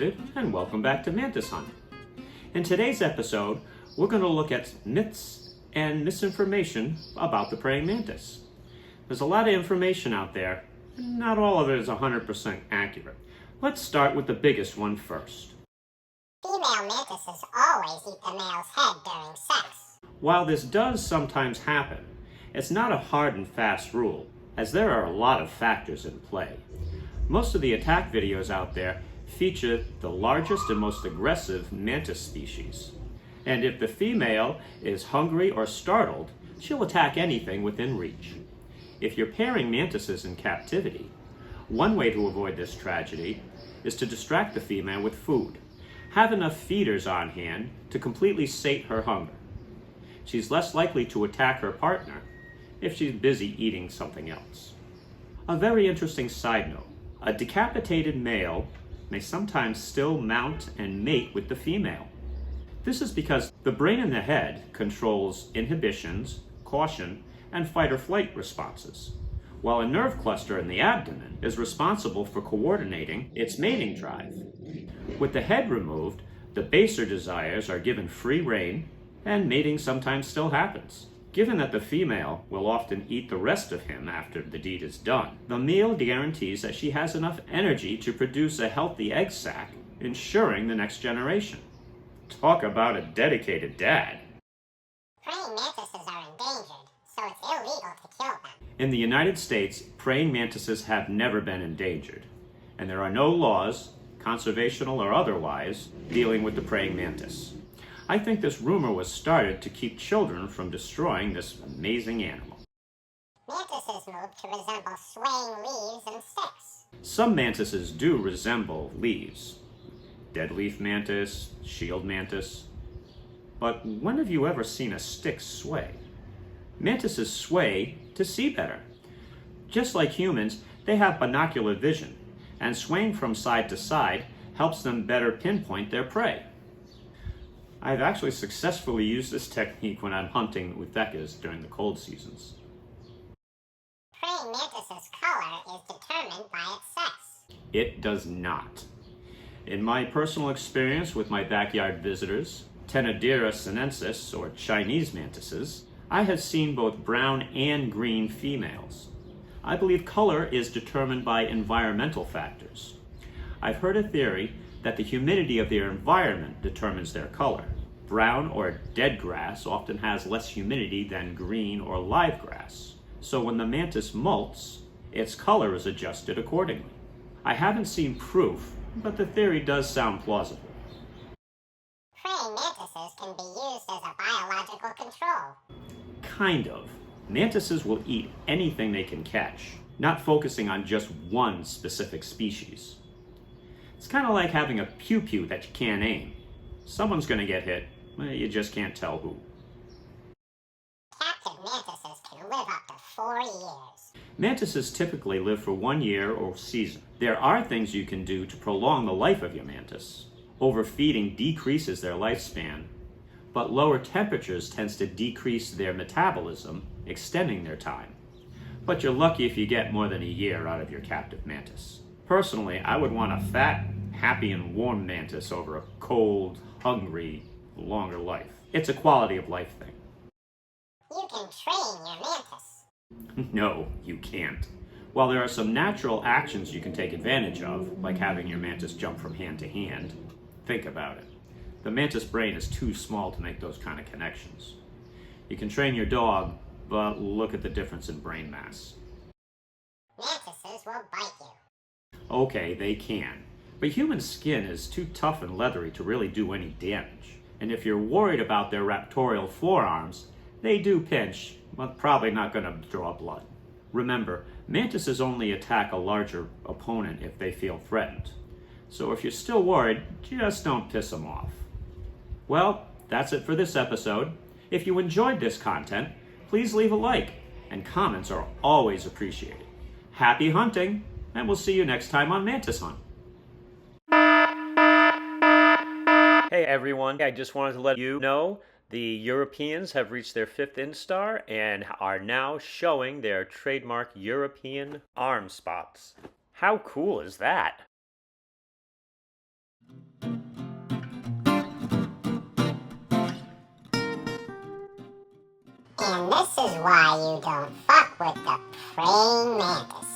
David, and welcome back to Mantis Hunt. In today's episode, we're going to look at myths and misinformation about the praying mantis. There's a lot of information out there, and not all of it is 100% accurate. Let's start with the biggest one first. Female mantises always eat the male's head during sex. While this does sometimes happen, it's not a hard and fast rule, as there are a lot of factors in play. Most of the attack videos out there feature the largest and most aggressive mantis species. And if the female is hungry or startled, she'll attack anything within reach. If you're pairing mantises in captivity, one way to avoid this tragedy is to distract the female with food. Have enough feeders on hand to completely sate her hunger. She's less likely to attack her partner if she's busy eating something else. A very interesting side note, a decapitated male may sometimes still mount and mate with the female. This is because the brain in the head controls inhibitions, caution, and fight or flight responses, while a nerve cluster in the abdomen is responsible for coordinating its mating drive. With the head removed, the baser desires are given free rein, and mating sometimes still happens. Given that the female will often eat the rest of him after the deed is done, the male guarantees that she has enough energy to produce a healthy egg sac, ensuring the next generation. Talk about a dedicated dad. Praying mantises are endangered, so it's illegal to kill them. In the United States, praying mantises have never been endangered, and there are no laws, conservational or otherwise, dealing with the praying mantis. I think this rumor was started to keep children from destroying this amazing animal. Mantises move to resemble swaying leaves and sticks. Some mantises do resemble leaves. Deadleaf mantis, shield mantis. But when have you ever seen a stick sway? Mantises sway to see better. Just like humans, they have binocular vision, and swaying from side to side helps them better pinpoint their prey. I've actually successfully used this technique when I'm hunting uthekas during the cold seasons. Praying mantis's color is determined by its sex. It does not. In my personal experience with my backyard visitors, Tenodira sinensis, or Chinese mantises, I have seen both brown and green females. I believe color is determined by environmental factors. I've heard a theory that the humidity of their environment determines their color. Brown or dead grass often has less humidity than green or live grass. So when the mantis molts, its color is adjusted accordingly. I haven't seen proof, but the theory does sound plausible. Praying mantises can be used as a biological control. Kind of. Mantises will eat anything they can catch, not focusing on just one specific species. It's kind of like having a pew-pew that you can't aim. Someone's going to get hit, you just can't tell who. Captive mantises can live up to 4 years. Mantises typically live for 1 year or season. There are things you can do to prolong the life of your mantis. Overfeeding decreases their lifespan, but lower temperatures tends to decrease their metabolism, extending their time. But you're lucky if you get more than a year out of your captive mantis. Personally, I would want a fat, happy, and warm mantis over a cold, hungry, longer life. It's a quality of life thing. You can train your mantis. No, you can't. While there are some natural actions you can take advantage of, like having your mantis jump from hand to hand, think about it. The mantis brain is too small to make those kind of connections. You can train your dog, but look at the difference in brain mass. Mantises will bite you. Okay, they can. But human skin is too tough and leathery to really do any damage. And if you're worried about their raptorial forearms, they do pinch, but probably not going to draw blood. Remember, mantises only attack a larger opponent if they feel threatened. So if you're still worried, just don't piss them off. Well, that's it for this episode. If you enjoyed this content, please leave a like, and comments are always appreciated. Happy hunting, and we'll see you next time on Mantis Hunt. Hey everyone, I just wanted to let you know the Europeans have reached their 5th instar and are now showing their trademark European arm spots. How cool is that? And this is why you don't fuck with the praying mantis.